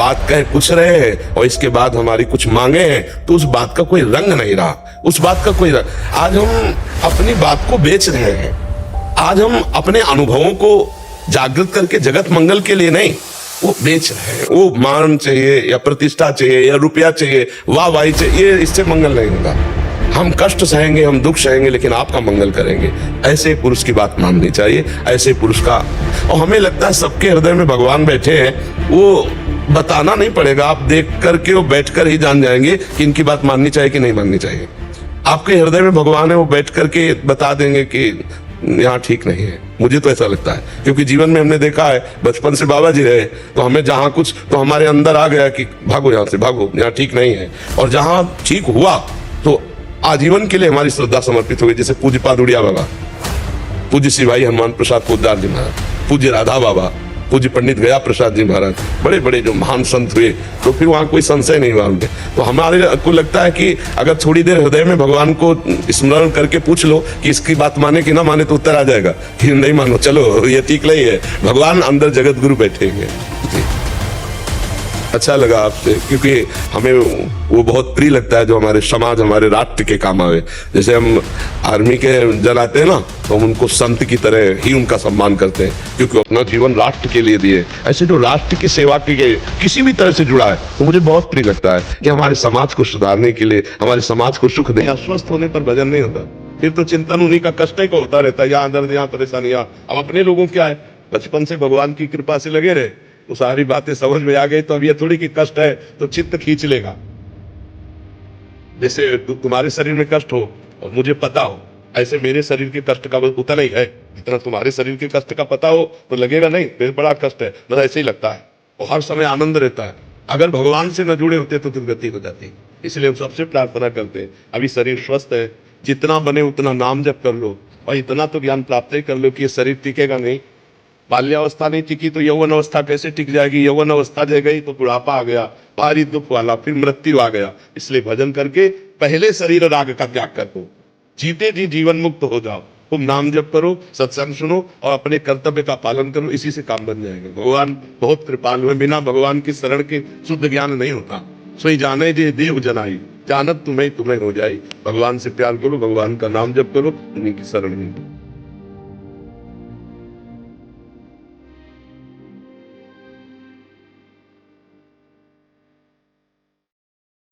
बात कह कुछ रहे हैं और इसके बाद हमारी कुछ मांगे हैं, तो उस बात का कोई रंग नहीं रहा, उस बात का कोई रंग। आज हम अपनी बात को बेच रहे हैं, आज हम अपने अनुभवों को जागृत करके जगत मंगल के लिए नहीं, वो बेच रहे हैं। वो मान चाहिए या प्रतिष्ठा चाहिए या रुपया चाहिए, वाहवाही चाहिए, इससे मंगल नहीं होगा। हम कष्ट सहेंगे, हम दुख सहेंगे, लेकिन आपका मंगल करेंगे। ऐसे पुरुष की बात माननी चाहिए, ऐसे पुरुष का। और हमें लगता है सबके हृदय में भगवान बैठे हैं, वो बताना नहीं पड़ेगा, आप देख करके वो बैठ कर ही जान जाएंगे कि इनकी बात माननी चाहिए कि नहीं माननी चाहिए। आपके हृदय में भगवान है, वो बैठ करके बता देंगे कि यहाँ ठीक नहीं है। मुझे तो ऐसा लगता है, क्योंकि जीवन में हमने देखा है, बचपन से बाबा जी रहे, तो हमें जहाँ कुछ तो हमारे अंदर आ गया कि भागो यहाँ से, भागो, यहाँ ठीक नहीं है। और जहाँ ठीक हुआ तो आजीवन के लिए हमारी श्रद्धा समर्पित हो गई। जैसे पूज्य पादुड़िया बाबा, पूज्य शिवाई हनुमान प्रसाद पोद्दार जी महाराज, पूज्य राधा बाबा, पूज्य पंडित गया प्रसाद जी महाराज, बड़े बड़े जो महान संत हुए, तो फिर वहाँ कोई संशय नहीं हुआ उनके। तो हमारे को लगता है कि अगर थोड़ी देर हृदय में भगवान को स्मरण करके पूछ लो कि इसकी बात माने कि ना माने, तो उत्तर आ जाएगा कि नहीं मानो, चलो ये ठीक नहीं है। भगवान अंदर जगत गुरु बैठेंगे। अच्छा लगा आपसे, क्योंकि हमें वो बहुत प्रिय लगता है जो हमारे समाज, हमारे राष्ट्र के काम आवे। जैसे हम आर्मी के जन आते हैं ना, तो हम उनको संत की तरह ही उनका सम्मान करते हैं, क्योंकि अपना जीवन राष्ट्र के लिए दिए। ऐसे जो राष्ट्र की सेवा के लिए किसी भी तरह से जुड़ा है, तो मुझे बहुत प्रिय लगता है कि हमारे समाज को सुधारने के लिए, हमारे समाज को सुख दे। अस्वस्थ होने पर भजन नहीं होता, फिर तो चिंतन उन्हीं का, कष्ट ही को होता रहता है, यहाँ दर्द, यहाँ परेशानियां। अब अपने लोगों क्या है, बचपन से भगवान की कृपा से लगे रहे, तो सारी बातें समझ में आ गई। तो अब ये थोड़ी कि कष्ट है तो चित्त खींच लेगा। जैसे तुम्हारे शरीर में कष्ट हो और मुझे पता हो, ऐसे मेरे शरीर के कष्ट का उतना ही है जितना तुम्हारे शरीर के कष्ट का पता हो, तो लगेगा नहीं फिर बड़ा कष्ट है, बस ऐसे ही लगता है। और हर समय आनंद रहता है। अगर भगवान से न जुड़े होते तो दुर्गति हो जाती। इसलिए हम सबसे प्रार्थना करते हैं, अभी शरीर स्वस्थ है, जितना बने उतना नाम जप कर लो, और इतना तो ज्ञान प्राप्त ही कर लो कि ये शरीर टिकेगा नहीं। बाल्यावस्था नहीं टिकी तो यौवन अवस्था कैसे टिक जाएगी? यौवन अवस्था जग गई तो बुढ़ापा आ गया, भारी दुख वाला, फिर मृत्यु आ गया। इसलिए भजन करके पहले शरीर राग का त्याग कर दो, जीते जी जीवन मुक्त हो जाओ। तुम नाम जप करो, सत्संग सुनो और अपने कर्तव्य का पालन करो, इसी से काम बन जाएगा। भगवान बहुत कृपालु है, बिना भगवान की शरण के शुद्ध ज्ञान नहीं होता। सोई जाने जे देव जनाई, जानत तुम्हें तुम्हें हो जाए। भगवान से प्यार करो, भगवान का नाम जप करो, उन्हीं की शरण में।